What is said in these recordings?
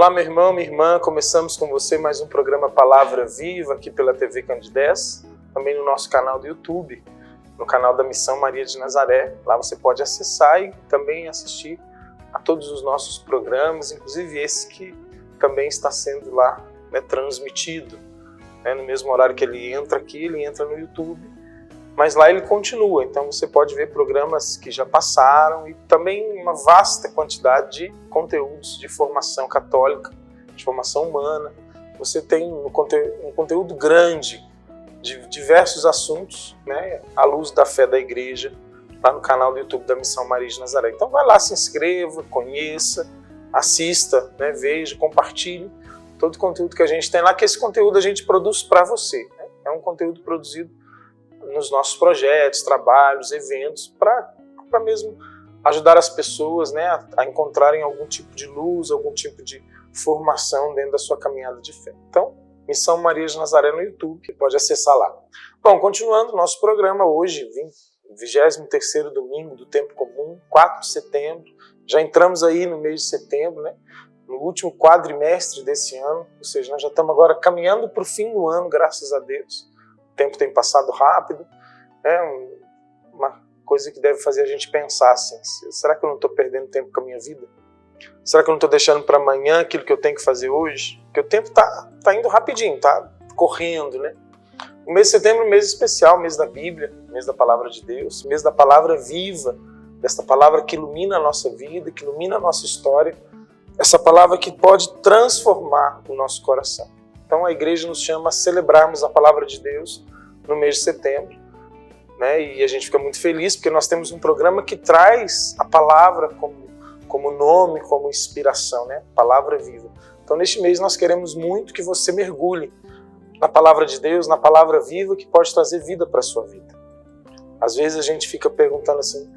Olá, meu irmão, minha irmã, começamos com você mais um programa Palavra Viva aqui pela TV Candidez, também no nosso canal do YouTube, no canal da Missão Maria de Nazaré. Lá você pode acessar e também assistir a todos os nossos programas, inclusive esse que também está sendo lá transmitido, no mesmo horário que ele entra aqui, ele entra no YouTube, mas lá ele continua, então você pode ver programas que já passaram e também uma vasta quantidade de conteúdos de formação católica, de formação humana. Você tem um conteúdo grande de diversos assuntos, à luz da fé da igreja, lá no canal do YouTube da Missão Maria de Nazaré. Então vai lá, se inscreva, conheça, assista, veja, compartilhe todo o conteúdo que a gente tem lá, que esse conteúdo a gente produz para você. É um conteúdo produzido nos nossos projetos, trabalhos, eventos, para mesmo ajudar as pessoas a encontrarem algum tipo de luz, algum tipo de formação dentro da sua caminhada de fé. Então, Missão Maria de Nazaré no YouTube, que pode acessar lá. Bom, continuando o nosso programa hoje, 23º domingo do Tempo Comum, 4 de setembro, já entramos aí no mês de setembro, no último quadrimestre desse ano, ou seja, nós já estamos agora caminhando para o fim do ano, graças a Deus. O tempo tem passado rápido, uma coisa que deve fazer a gente pensar assim, será que eu não estou perdendo tempo com a minha vida? Será que eu não estou deixando para amanhã aquilo que eu tenho que fazer hoje? Porque o tempo está indo rapidinho, está correndo, O mês de setembro é um mês especial, mês da Bíblia, mês da Palavra de Deus, mês da Palavra viva, desta palavra que ilumina a nossa vida, que ilumina a nossa história, essa palavra que pode transformar o nosso coração. Então a igreja nos chama a celebrarmos a Palavra de Deus no mês de setembro, e a gente fica muito feliz porque nós temos um programa que traz a palavra como nome, como inspiração, Palavra viva. Então neste mês nós queremos muito que você mergulhe na Palavra de Deus, na Palavra viva que pode trazer vida para a sua vida. Às vezes a gente fica perguntando assim,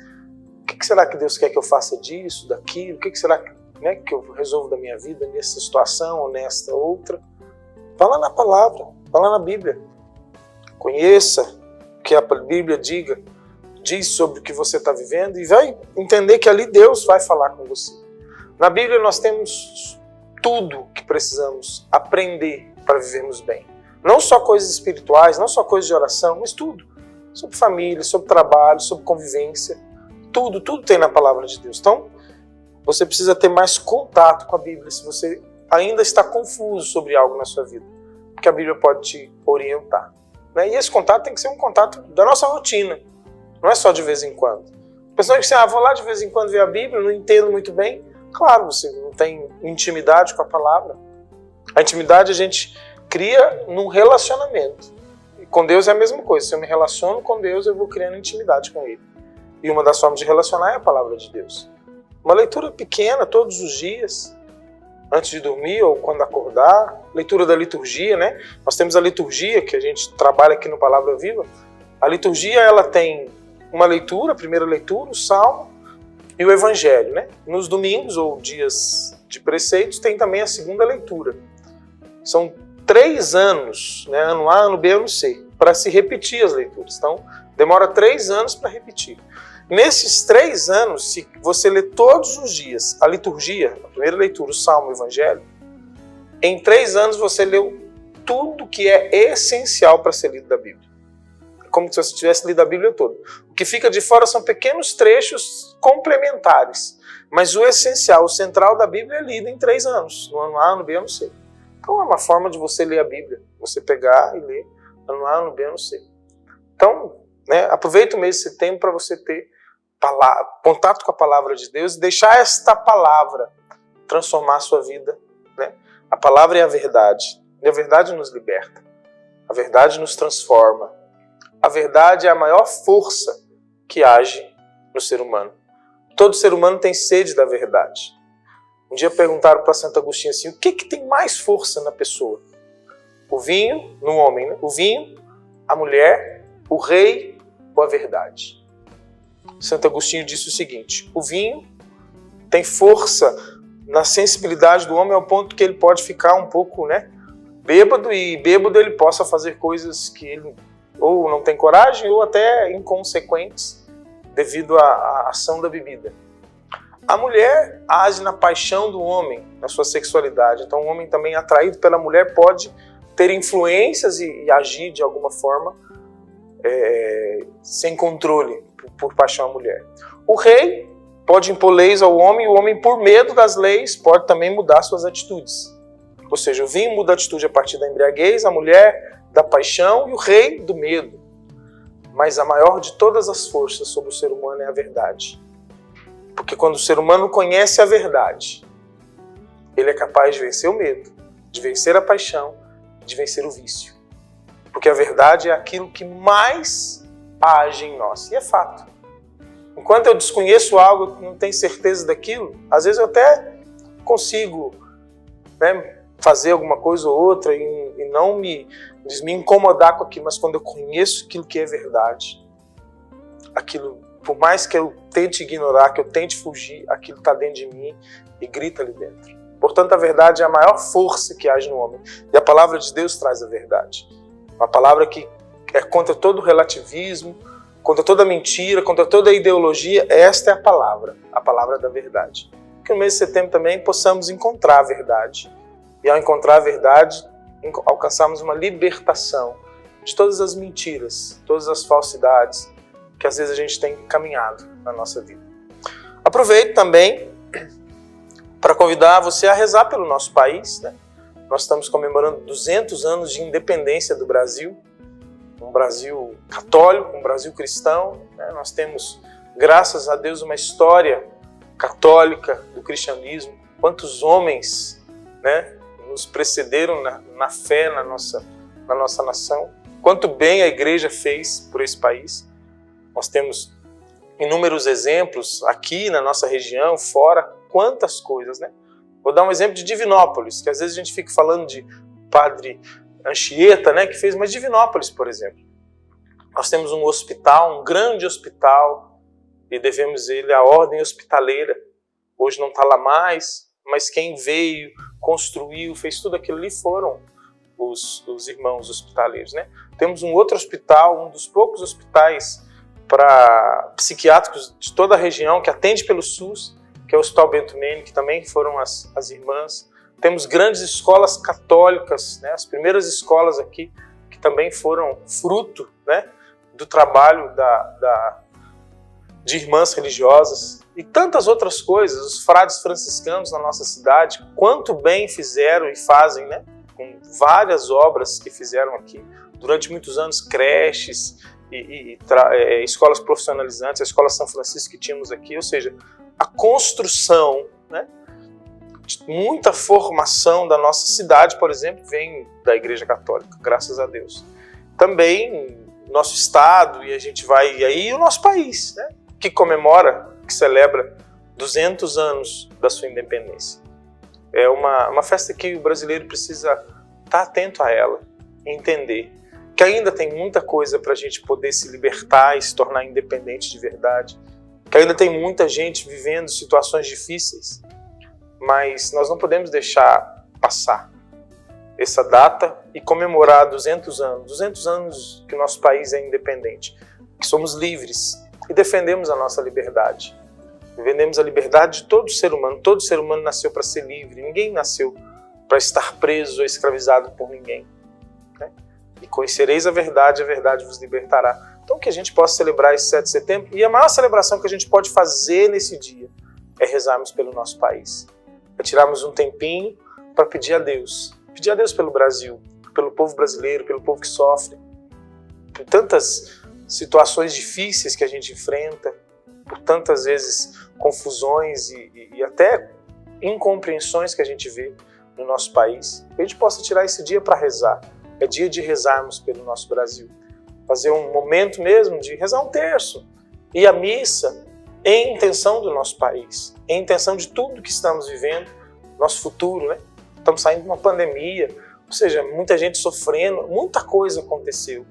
o que será que Deus quer que eu faça disso, daquilo, o que será que eu resolvo da minha vida nessa situação ou nesta outra? Vá lá na palavra, vá lá na Bíblia. Conheça o que a Bíblia diz sobre o que você está vivendo e vai entender que ali Deus vai falar com você. Na Bíblia nós temos tudo que precisamos aprender para vivermos bem. Não só coisas espirituais, não só coisas de oração, mas tudo. Sobre família, sobre trabalho, sobre convivência. Tudo tem na palavra de Deus. Então, você precisa ter mais contato com a Bíblia se você ainda está confuso sobre algo na sua vida, porque a Bíblia pode te orientar. E esse contato tem que ser um contato da nossa rotina, não é só de vez em quando. A pessoa que diz, vou lá de vez em quando ver a Bíblia, não entendo muito bem. Claro, você não tem intimidade com a palavra. A intimidade a gente cria num relacionamento. E com Deus é a mesma coisa. Se eu me relaciono com Deus, eu vou criando intimidade com Ele. E uma das formas de relacionar é a palavra de Deus. Uma leitura pequena todos os dias, antes de dormir ou quando acordar, leitura da liturgia, Nós temos a liturgia que a gente trabalha aqui no Palavra Viva. A liturgia, ela tem uma leitura, a primeira leitura, o Salmo e o Evangelho, Nos domingos ou dias de preceitos tem também a segunda leitura. São 3 anos, ano A, ano B, ano C, para se repetir as leituras. Então, demora 3 anos para repetir. Nesses 3 anos, se você ler todos os dias a liturgia, a primeira leitura, o Salmo e o Evangelho, em 3 anos você leu tudo que é essencial para ser lido da Bíblia. É como se você tivesse lido a Bíblia toda. O que fica de fora são pequenos trechos complementares, mas o essencial, o central da Bíblia é lido em 3 anos, no ano A, ano B, ano C. Então é uma forma de você ler a Bíblia, você pegar e ler ano A, ano B, ano C. Então, aproveita o mês de setembro para você ter contato com a palavra de Deus e deixar esta palavra transformar a sua vida. A palavra é a verdade. E a verdade nos liberta. A verdade nos transforma. A verdade é a maior força que age no ser humano. Todo ser humano tem sede da verdade. Um dia perguntaram para Santo Agostinho assim, o que tem mais força na pessoa? O vinho, no homem, O vinho, a mulher, o rei ou a verdade? Santo Agostinho disse o seguinte, o vinho tem força na sensibilidade do homem ao ponto que ele pode ficar um pouco bêbado, e bêbado ele possa fazer coisas que ele ou não tem coragem ou até inconsequentes devido à ação da bebida. A mulher age na paixão do homem, na sua sexualidade. Então o homem também atraído pela mulher pode ter influências e agir de alguma forma sem controle por paixão à mulher. O rei pode impor leis ao homem e o homem, por medo das leis, pode também mudar suas atitudes. Ou seja, o vinho muda a atitude a partir da embriaguez, a mulher da paixão e o rei do medo. Mas a maior de todas as forças sobre o ser humano é a verdade. Porque quando o ser humano conhece a verdade, ele é capaz de vencer o medo, de vencer a paixão, de vencer o vício. Porque a verdade é aquilo que mais age em nós. E é fato. Enquanto eu desconheço algo, não tenho certeza daquilo, às vezes eu até consigo, fazer alguma coisa ou outra e não me incomodar com aquilo. Mas quando eu conheço aquilo que é verdade, aquilo, por mais que eu tente ignorar, que eu tente fugir, aquilo está dentro de mim e grita ali dentro. Portanto, a verdade é a maior força que age no homem. E a palavra de Deus traz a verdade. Uma palavra que é contra todo relativismo, contra toda mentira, contra toda ideologia. Esta é a palavra da verdade. Que no mês de setembro também possamos encontrar a verdade. E ao encontrar a verdade, alcançarmos uma libertação de todas as mentiras, todas as falsidades que às vezes a gente tem caminhado na nossa vida. Aproveito também para convidar você a rezar pelo nosso país. Nós estamos comemorando 200 anos de independência do Brasil, um Brasil católico, um Brasil cristão. Nós temos, graças a Deus, uma história católica do cristianismo. Quantos homens nos precederam na fé na nossa nação. Quanto bem a igreja fez por esse país. Nós temos inúmeros exemplos aqui na nossa região, fora, quantas coisas, Vou dar um exemplo de Divinópolis, que às vezes a gente fica falando de Padre Anchieta, que fez, mas Divinópolis, por exemplo. Nós temos um hospital, um grande hospital, e devemos ele à ordem hospitaleira. Hoje não está lá mais, mas quem veio, construiu, fez tudo aquilo ali foram os irmãos hospitaleiros. Temos um outro hospital, um dos poucos hospitais para psiquiátricos de toda a região, que atende pelo SUS, que é o Hospital Bento Nene, que também foram as irmãs. Temos grandes escolas católicas, as primeiras escolas aqui, que também foram fruto do trabalho de irmãs religiosas. E tantas outras coisas, os frades franciscanos na nossa cidade, quanto bem fizeram e fazem, com várias obras que fizeram aqui. Durante muitos anos, creches e escolas profissionalizantes, a Escola São Francisco que tínhamos aqui, ou seja, a construção, de muita formação da nossa cidade, por exemplo, vem da Igreja Católica, graças a Deus. Também nosso estado, e a gente vai, e aí o nosso país, que comemora, que celebra 200 anos da sua independência. É uma festa que o brasileiro precisa estar atento a ela, entender que ainda tem muita coisa para a gente poder se libertar e se tornar independente de verdade, que ainda tem muita gente vivendo situações difíceis, mas nós não podemos deixar passar essa data e comemorar 200 anos que o nosso país é independente, que somos livres e defendemos a nossa liberdade. Defendemos a liberdade de todo ser humano nasceu para ser livre, ninguém nasceu para estar preso ou escravizado por ninguém. E conhecereis a verdade vos libertará. Então que a gente possa celebrar esse 7 de setembro, e a maior celebração que a gente pode fazer nesse dia é rezarmos pelo nosso país. É tirarmos um tempinho para pedir a Deus pelo Brasil, pelo povo brasileiro, pelo povo que sofre, por tantas situações difíceis que a gente enfrenta, por tantas vezes confusões e até incompreensões que a gente vê no nosso país. Que a gente possa tirar esse dia para rezar. É dia de rezarmos pelo nosso Brasil. Fazer um momento mesmo de rezar um terço. E a missa em intenção do nosso país. Em intenção de tudo que estamos vivendo, nosso futuro, Estamos saindo de uma pandemia, ou seja, muita gente sofrendo, muita coisa aconteceu.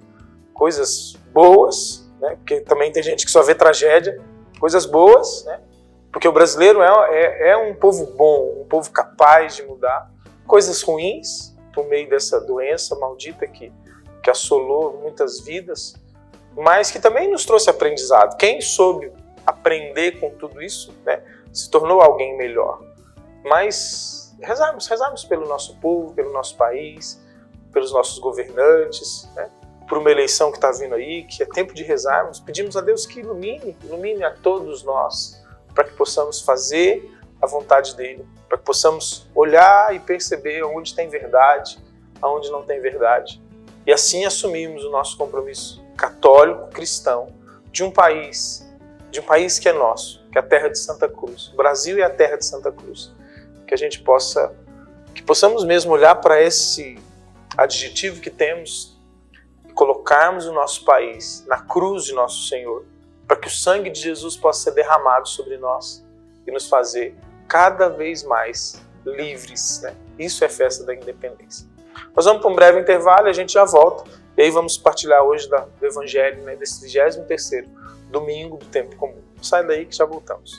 Coisas boas, porque também tem gente que só vê tragédia. Coisas boas, porque o brasileiro é um povo bom, um povo capaz de mudar. Coisas ruins, por meio dessa doença maldita que assolou muitas vidas, mas que também nos trouxe aprendizado. Quem soube aprender com tudo isso, se tornou alguém melhor. Mas rezarmos pelo nosso povo, pelo nosso país, pelos nossos governantes, né? Por uma eleição que está vindo aí, que é tempo de rezarmos. Pedimos a Deus que ilumine a todos nós, para que possamos fazer a vontade dele, para que possamos olhar e perceber onde tem verdade, aonde não tem verdade. E assim assumimos o nosso compromisso católico, cristão, de um país que é nosso, que é a terra de Santa Cruz. O Brasil é a terra de Santa Cruz. Que possamos mesmo olhar para esse adjetivo que temos e colocarmos o nosso país na cruz de nosso Senhor, para que o sangue de Jesus possa ser derramado sobre nós e nos fazer cada vez mais livres, né? Isso é festa da independência. Nós vamos para um breve intervalo e a gente já volta. E aí vamos partilhar hoje do Evangelho, né, desse 23º domingo do tempo comum. Não sai daí que já voltamos.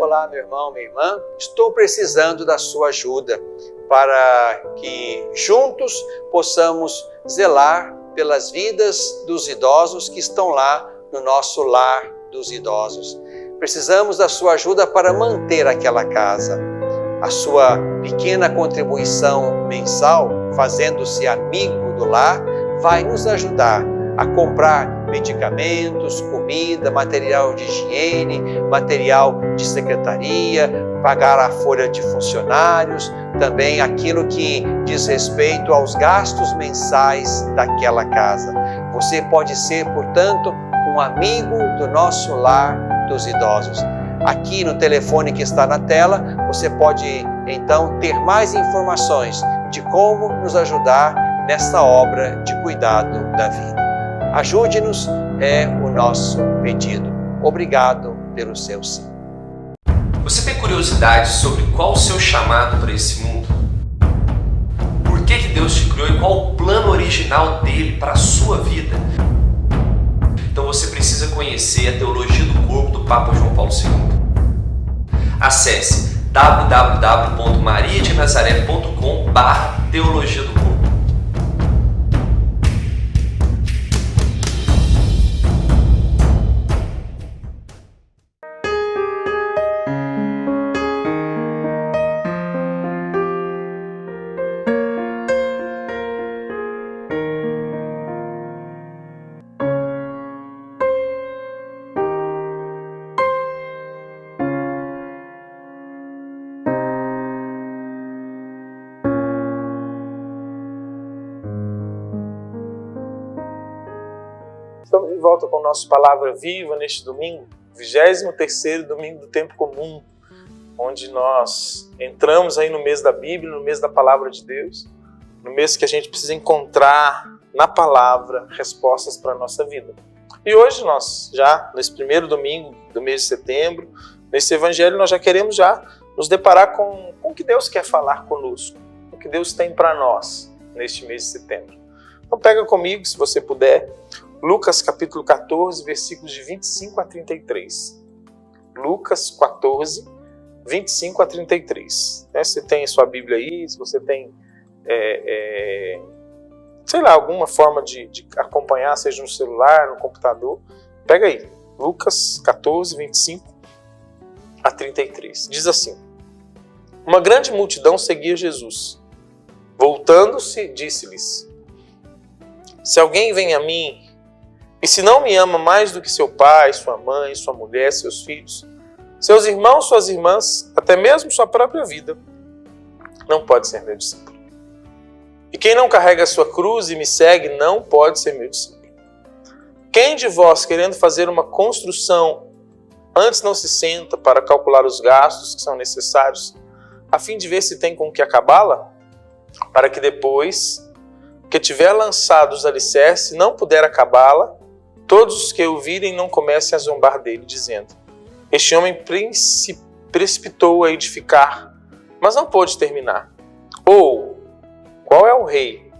Olá, meu irmão, minha irmã, estou precisando da sua ajuda para que juntos possamos zelar pelas vidas dos idosos que estão lá no nosso lar dos idosos. Precisamos da sua ajuda para manter aquela casa. A sua pequena contribuição mensal, fazendo-se amigo do lar, vai nos ajudar a comprar medicamentos, comida, material de higiene, material de secretaria, pagar a folha de funcionários, também aquilo que diz respeito aos gastos mensais daquela casa. Você pode ser, portanto, um amigo do nosso lar dos idosos. Aqui no telefone que está na tela, você pode então ter mais informações de como nos ajudar nessa obra de cuidado da vida. Ajude-nos, é o nosso pedido. Obrigado pelo seu sim. Você tem curiosidade sobre qual o seu chamado para esse mundo? Por que Deus te criou e qual o plano original dele para a sua vida? Então você precisa conhecer a teologia do corpo do Papa João Paulo II. Acesse www.mariadenazaré.com/teologia do corpo. Estamos de volta com o nosso Palavra Viva neste domingo, 23º domingo do tempo comum, onde nós entramos aí no mês da Bíblia, no mês da Palavra de Deus, no mês que a gente precisa encontrar na Palavra respostas para a nossa vida. E hoje nós, já nesse primeiro domingo do mês de setembro, nesse Evangelho, nós já queremos nos deparar com o que Deus quer falar conosco, o que Deus tem para nós neste mês de setembro. Então pega comigo, se você puder, Lucas capítulo 14, versículos de 25 a 33. Lucas 14, 25 a 33. Você tem a sua Bíblia aí, se você tem, alguma forma de acompanhar, seja no celular, no computador, pega aí. Lucas 14, 25 a 33. Diz assim: Uma grande multidão seguia Jesus. Voltando-se, disse-lhes: Se alguém vem a mim, e se não me ama mais do que seu pai, sua mãe, sua mulher, seus filhos, seus irmãos, suas irmãs, até mesmo sua própria vida, não pode ser meu discípulo. E quem não carrega a sua cruz e me segue, não pode ser meu discípulo. Quem de vós, querendo fazer uma construção, antes não se senta para calcular os gastos que são necessários, a fim de ver se tem com o que acabá-la, para que depois que tiver lançado os alicerces e não puder acabá-la, todos os que o virem não comecem a zombar dele, dizendo: Este homem precipitou a edificar, mas não pôde terminar. Ou, qual é o rei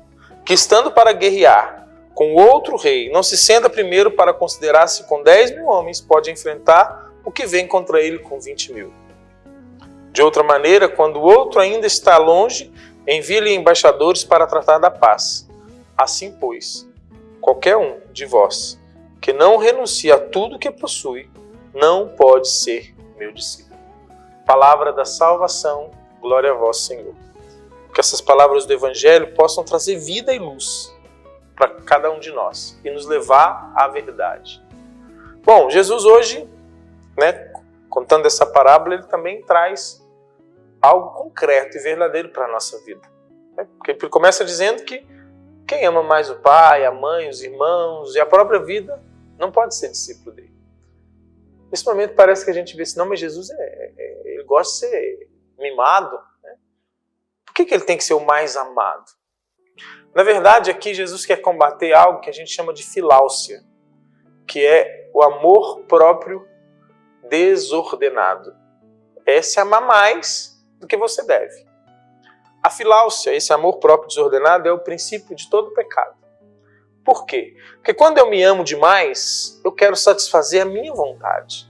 que, estando para guerrear com outro rei, não se senta primeiro para considerar se com 10.000 homens pode enfrentar o que vem contra ele com 20.000? De outra maneira, quando o outro ainda está longe, envie-lhe embaixadores para tratar da paz. Assim, pois, qualquer um de vós que não renuncia a tudo que possui, não pode ser meu discípulo. Palavra da salvação, glória a vós, Senhor. Que essas palavras do Evangelho possam trazer vida e luz para cada um de nós e nos levar à verdade. Bom, Jesus hoje, contando essa parábola, ele também traz algo concreto e verdadeiro para a nossa vida. Porque ele começa dizendo que quem ama mais o pai, a mãe, os irmãos e a própria vida não pode ser discípulo dele. Nesse momento parece que a gente vê assim, não, mas Jesus ele gosta de ser mimado. Por que ele tem que ser o mais amado? Na verdade, aqui Jesus quer combater algo que a gente chama de filáusia, que é o amor próprio desordenado. É se amar mais do que você deve. A filáusia, esse amor próprio desordenado, é o princípio de todo pecado. Por quê? Porque quando eu me amo demais, eu quero satisfazer a minha vontade.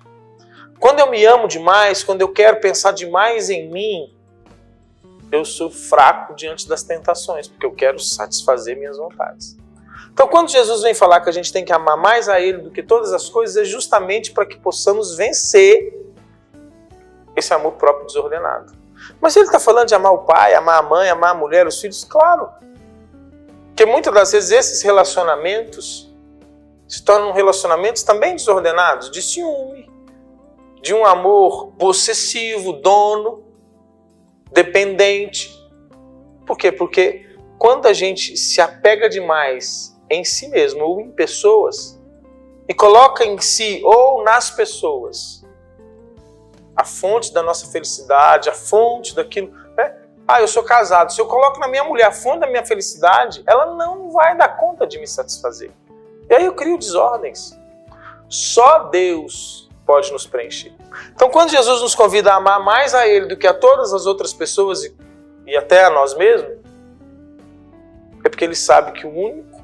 Quando eu me amo demais, quando eu quero pensar demais em mim, eu sou fraco diante das tentações, porque eu quero satisfazer minhas vontades. Então, quando Jesus vem falar que a gente tem que amar mais a Ele do que todas as coisas, é justamente para que possamos vencer esse amor próprio desordenado. Mas ele está falando de amar o pai, amar a mãe, amar a mulher, os filhos? Claro. Porque muitas das vezes esses relacionamentos se tornam relacionamentos também desordenados, de ciúme, de um amor possessivo, dono, dependente. Por quê? Porque quando a gente se apega demais em si mesmo ou em pessoas e coloca em si ou nas pessoas a fonte da nossa felicidade, a fonte daquilo, eu sou casado, se eu coloco na minha mulher a fonte da minha felicidade, ela não vai dar conta de me satisfazer. E aí eu crio desordens. Só Deus pode nos preencher. Então, quando Jesus nos convida a amar mais a Ele do que a todas as outras pessoas e até a nós mesmos, é porque Ele sabe que o único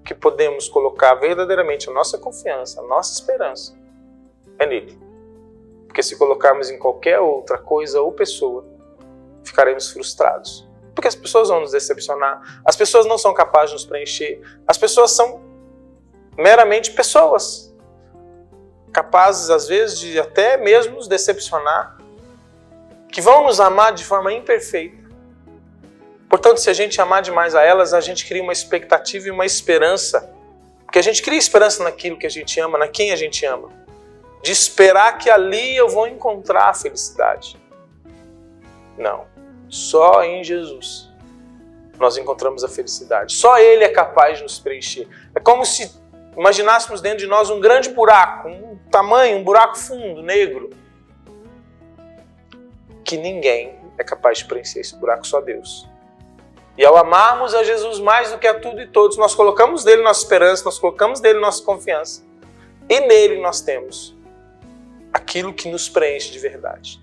que podemos colocar verdadeiramente a nossa confiança, a nossa esperança, é nele. Porque se colocarmos em qualquer outra coisa ou pessoa, ficaremos frustrados. Porque as pessoas vão nos decepcionar, as pessoas não são capazes de nos preencher, as pessoas são meramente pessoas, capazes às vezes de até mesmo nos decepcionar, que vão nos amar de forma imperfeita. Portanto, se a gente amar demais a elas, a gente cria uma expectativa e uma esperança, porque a gente cria esperança naquilo que a gente ama, na quem a gente ama, de esperar que ali eu vou encontrar a felicidade. Não, só em Jesus nós encontramos a felicidade. Só Ele é capaz de nos preencher. É como se imaginássemos dentro de nós um grande buraco, um buraco fundo, negro, que ninguém é capaz de preencher esse buraco, só Deus. E ao amarmos a Jesus mais do que a tudo e todos, nós colocamos nele nossa esperança, nós colocamos nele nossa confiança. E nele nós temos aquilo que nos preenche de verdade.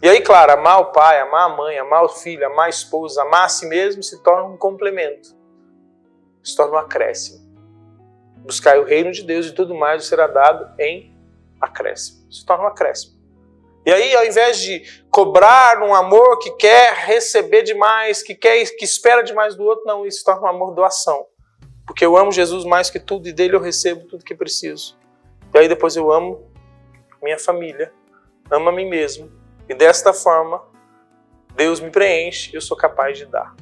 E aí, claro, amar o pai, amar a mãe, amar o filho, amar a esposa, amar a si mesmo se torna um complemento. Se torna um acréscimo. Buscar o reino de Deus e tudo mais será dado em acréscimo. Se torna um acréscimo. E aí, ao invés de cobrar um amor que quer receber demais, que espera demais do outro, não, isso se torna um amor doação. Porque eu amo Jesus mais que tudo e dele eu recebo tudo que preciso. E aí depois eu amo minha família, amo a mim mesmo. E desta forma, Deus me preenche e eu sou capaz de dar.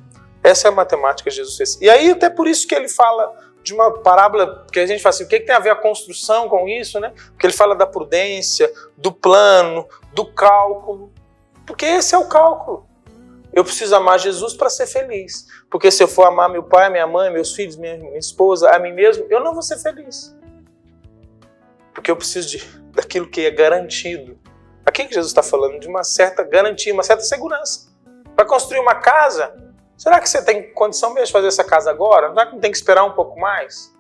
Essa é a matemática que Jesus fez. E aí até por isso que ele fala de uma parábola, porque a gente fala assim, o que tem a ver a construção com isso, né? Porque ele fala da prudência, do plano, do cálculo. Porque esse é o cálculo. Eu preciso amar Jesus para ser feliz. Porque se eu for amar meu pai, minha mãe, meus filhos, minha esposa, a mim mesmo, eu não vou ser feliz. Porque eu preciso daquilo que é garantido. Aqui que Jesus está falando de uma certa garantia, uma certa segurança. Para construir uma casa, será que você tem condição mesmo de fazer essa casa agora? Será que não tem que esperar um pouco mais?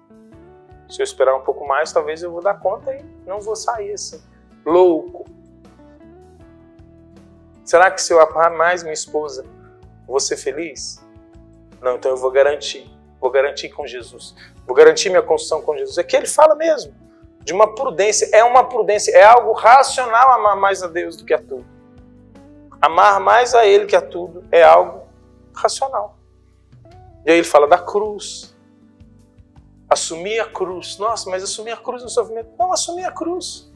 Se eu esperar um pouco mais, talvez eu vou dar conta e não vou sair assim, louco. Será que se eu amar mais minha esposa, vou ser feliz? Não, então eu vou garantir com Jesus. Vou garantir minha construção com Jesus. Aqui ele fala mesmo de uma prudência, é algo racional amar mais a Deus do que a tudo. Amar mais a Ele que a tudo é algo racional. E aí ele fala da cruz. Assumir a cruz. Nossa, mas assumir a cruz no sofrimento. Não, assumir a cruz.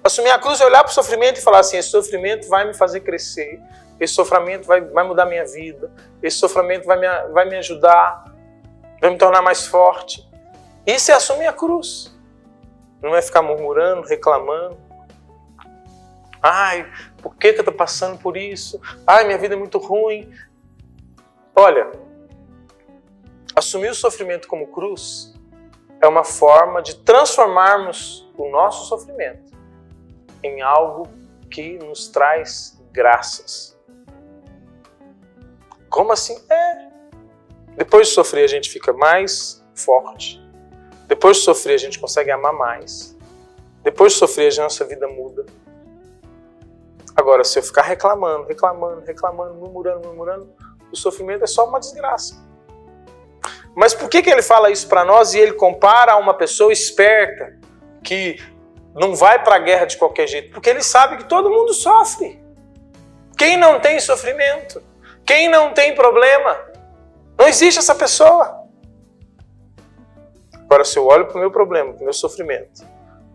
Assumir a cruz é olhar para o sofrimento e falar assim, esse sofrimento vai me fazer crescer, esse sofrimento vai mudar minha vida, esse sofrimento vai me ajudar, vai me tornar mais forte. Isso é assumir a cruz. Não é ficar murmurando, reclamando. Ai, por que eu estou passando por isso? Ai, minha vida é muito ruim. Olha, assumir o sofrimento como cruz é uma forma de transformarmos o nosso sofrimento em algo que nos traz graças. Como assim? Depois de sofrer a gente fica mais forte. Depois de sofrer a gente consegue amar mais. Depois de sofrer a nossa vida muda. Agora, se eu ficar reclamando, murmurando, o sofrimento é só uma desgraça. Mas por que ele fala isso para nós e ele compara a uma pessoa esperta que não vai para a guerra de qualquer jeito? Porque ele sabe que todo mundo sofre. Quem não tem sofrimento? Quem não tem problema? Não existe essa pessoa. Agora, se eu olho para o meu problema, para o meu sofrimento,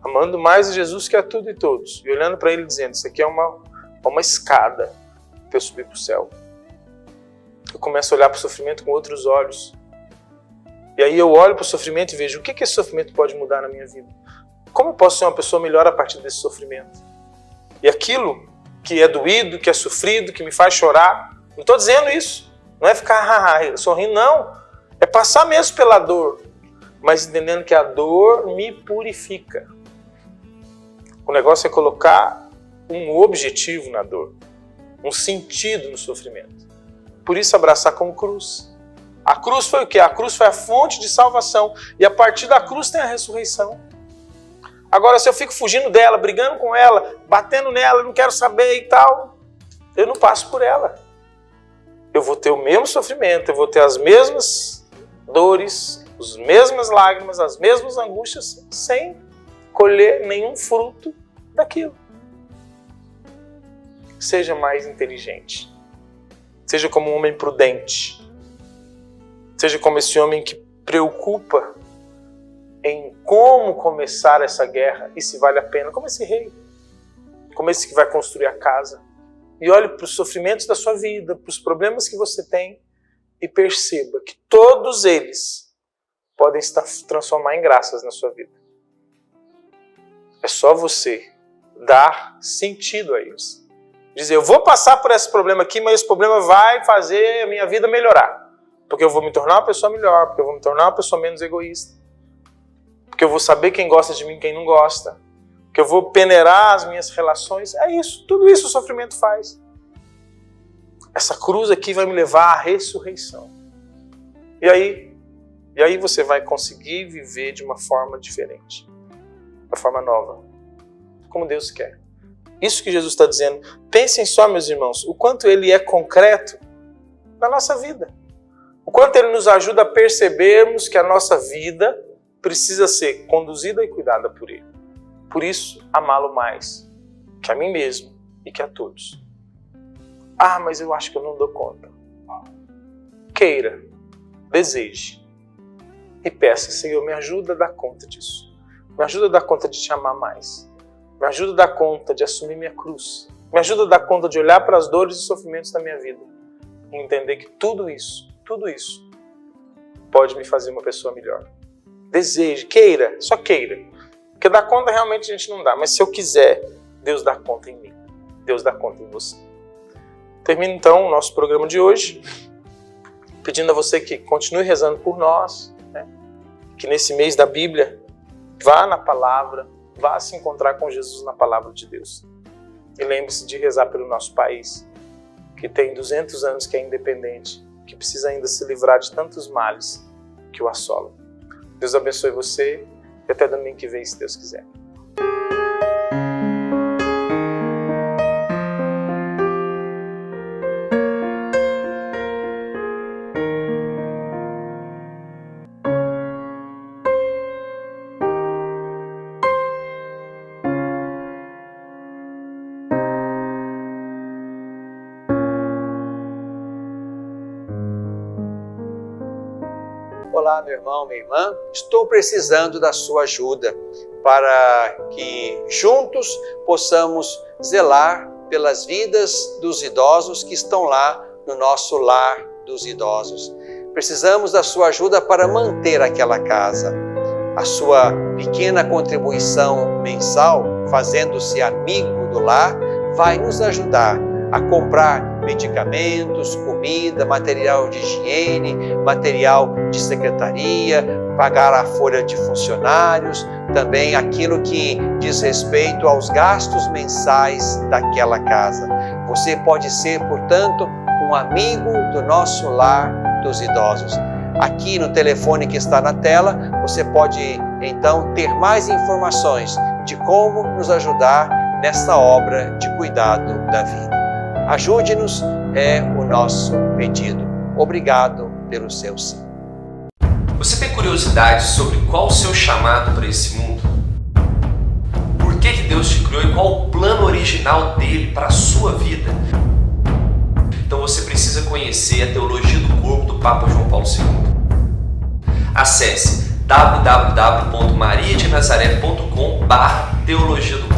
amando mais a Jesus que a tudo e todos, e olhando para ele dizendo, isso aqui é uma escada para eu subir para o céu. Eu começo a olhar para o sofrimento com outros olhos. E aí eu olho para o sofrimento e vejo o que esse sofrimento pode mudar na minha vida. Como eu posso ser uma pessoa melhor a partir desse sofrimento? E aquilo que é doído, que é sofrido, que me faz chorar, não estou dizendo isso. Não é ficar sorrindo, não. É passar mesmo pela dor, mas entendendo que a dor me purifica. O negócio é colocar um objetivo na dor, um sentido no sofrimento. Por isso abraçar como cruz. A cruz foi o quê? A cruz foi a fonte de salvação. E a partir da cruz tem a ressurreição. Agora, se eu fico fugindo dela, brigando com ela, batendo nela, não quero saber e tal, eu não passo por ela. Eu vou ter o mesmo sofrimento, eu vou ter as mesmas dores, as mesmas lágrimas, as mesmas angústias, sem colher nenhum fruto daquilo. Seja mais inteligente. Seja como um homem prudente. Seja como esse homem que preocupa em como começar essa guerra e se vale a pena. Como esse rei. Como esse que vai construir a casa. E olhe para os sofrimentos da sua vida, para os problemas que você tem e perceba que todos eles podem se transformar em graças na sua vida. É só você dar sentido a eles. Dizer, eu vou passar por esse problema aqui, mas esse problema vai fazer a minha vida melhorar. Porque eu vou me tornar uma pessoa melhor, porque eu vou me tornar uma pessoa menos egoísta. Porque eu vou saber quem gosta de mim e quem não gosta. Porque eu vou peneirar as minhas relações. É isso, tudo isso o sofrimento faz. Essa cruz aqui vai me levar à ressurreição. E aí você vai conseguir viver de uma forma diferente. De uma forma nova. Como Deus quer. Isso que Jesus está dizendo. Pensem só, meus irmãos, o quanto ele é concreto na nossa vida. O quanto ele nos ajuda a percebermos que a nossa vida precisa ser conduzida e cuidada por ele. Por isso, amá-lo mais que a mim mesmo e que a todos. Ah, mas eu acho que eu não dou conta. Queira, deseje e peça, Senhor, me ajuda a dar conta disso. Me ajuda a dar conta de te amar mais. Me ajuda a dar conta de assumir minha cruz. Me ajuda a dar conta de olhar para as dores e sofrimentos da minha vida e entender que tudo isso pode me fazer uma pessoa melhor. Deseje, queira, só queira. Porque dar conta realmente a gente não dá, mas se eu quiser, Deus dá conta em mim. Deus dá conta em você. Termino então o nosso programa de hoje, pedindo a você que continue rezando por nós, né? Que nesse mês da Bíblia, vá na palavra, vá se encontrar com Jesus na palavra de Deus. E lembre-se de rezar pelo nosso país, que tem 200 anos que é independente, que precisa ainda se livrar de tantos males que o assolam. Deus abençoe você e até domingo que vem, se Deus quiser. Olá, meu irmão, minha irmã. Estou precisando da sua ajuda para que juntos possamos zelar pelas vidas dos idosos que estão lá no nosso lar dos idosos. Precisamos da sua ajuda para manter aquela casa. A sua pequena contribuição mensal, fazendo-se amigo do lar, vai nos ajudar a comprar medicamentos, comida, material de higiene, material de secretaria, pagar a folha de funcionários, também aquilo que diz respeito aos gastos mensais daquela casa. Você pode ser, portanto, um amigo do nosso lar dos idosos. Aqui no telefone que está na tela, você pode então ter mais informações de como nos ajudar nessa obra de cuidado da vida. Ajude-nos, é o nosso pedido. Obrigado pelo seu sim. Você tem curiosidade sobre qual o seu chamado para esse mundo? Por que Deus te criou e qual o plano original dele para a sua vida? Então você precisa conhecer a teologia do corpo do Papa João Paulo II. Acesse www.mariadenazaré.com/teologia do corpo.